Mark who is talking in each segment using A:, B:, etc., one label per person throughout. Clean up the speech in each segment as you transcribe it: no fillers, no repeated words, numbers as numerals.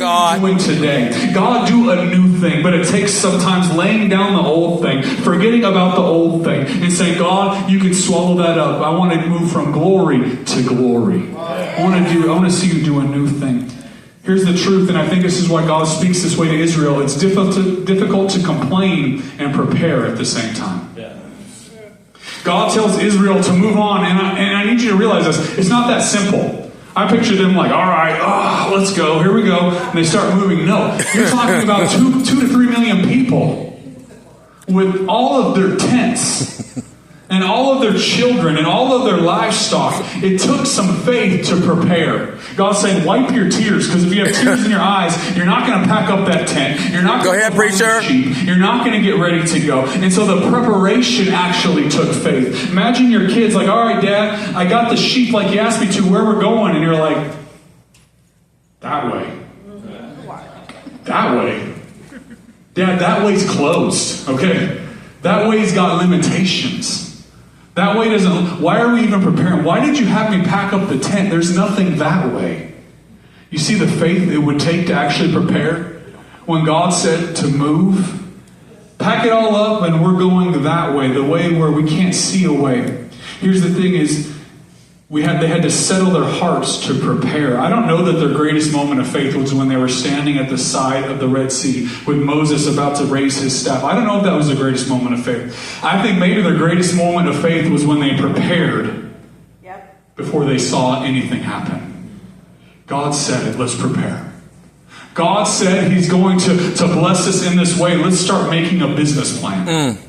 A: God.
B: What are you doing today? God, do a new thing, but it takes sometimes laying down the old thing, forgetting about the old thing, and saying, God, you can swallow that up. I want to move from glory to glory. I want to see you do a new thing. Here's the truth, and I think this is why God speaks this way to Israel. It's difficult to complain and prepare at the same time. God tells Israel to move on, and I need you to realize this. It's not that simple. I picture them like, all right, let's go, here we go, and they start moving. No, you're talking about 2 to 3 million people with all of their tents and all of their children and all of their livestock. It took some faith to prepare. God's saying, wipe your tears, because if you have tears in your eyes, you're not going to pack up that tent. You're not going to
A: preacher.
B: Sheep. You're not going to get ready to go. And so the preparation actually took faith. Imagine your kids like, all right, Dad, I got the sheep like you asked me to. Where we're going? And you're like, that way. That way. Dad, that way's closed. Okay? That way's got limitations. That way doesn't... Why are we even preparing? Why did you have me pack up the tent? There's nothing that way. You see the faith it would take to actually prepare? When God said to move, pack it all up and we're going that way, the way where we can't see a way. Here's the thing is, they had to settle their hearts to prepare. I don't know that their greatest moment of faith was when they were standing at the side of the Red Sea with Moses about to raise his staff. I don't know if that was the greatest moment of faith. I think maybe their greatest moment of faith was when they prepared before they saw anything happen. God said it, let's prepare. God said he's going to bless us in this way. Let's start making a business plan.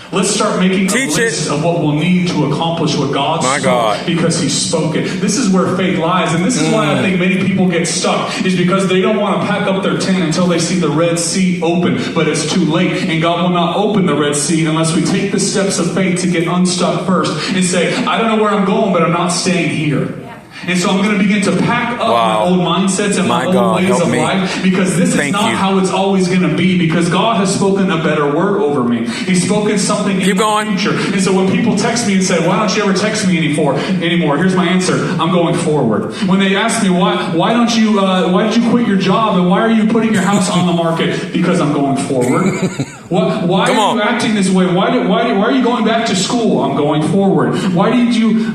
B: Let's start making a list of what we'll need to accomplish what God spoke, because he spoke it. This is where faith lies, and this is why I think many people get stuck, is because they don't want to pack up their tent until they see the Red Sea open, but it's too late, and God will not open the Red Sea unless we take the steps of faith to get unstuck first and say, I don't know where I'm going, but I'm not staying here. And so I'm going to begin to pack up my old mindsets and my old ways of life, because this is not how it's always going to be, because God has spoken a better word over me. He's spoken something in the future. And so when people text me and say, why don't you ever text me anymore? Here's my answer. I'm going forward. When they ask me, why did you quit your job and why are you putting your house on the market? Because I'm going forward. Why are you acting this way? Why are you going back to school? I'm going forward. Why don't you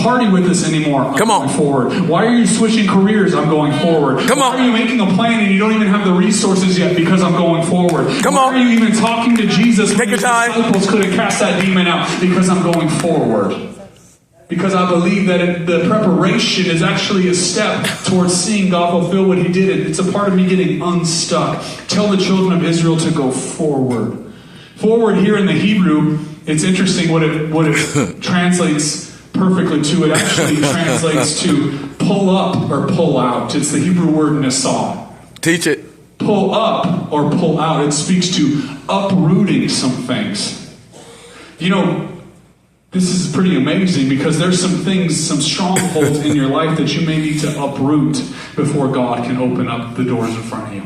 B: party with us anymore? I'm going forward. Why are you switching careers? I'm going forward. Why are you making a plan and you don't even have the resources yet? Because I'm going forward. Why are you even talking to Jesus when your disciples couldn't cast that demon out? Because I'm going forward. Because I believe that the preparation is actually a step towards seeing God fulfill what he did. It's a part of me getting unstuck. Tell the children of Israel to go forward. Forward here in the Hebrew, it's interesting what it translates perfectly to. It actually translates to pull up or pull out. It's the Hebrew word nasah.
A: Teach it.
B: Pull up or pull out. It speaks to uprooting some things. This is pretty amazing, because there's some strongholds in your life that you may need to uproot before God can open up the doors in front of you.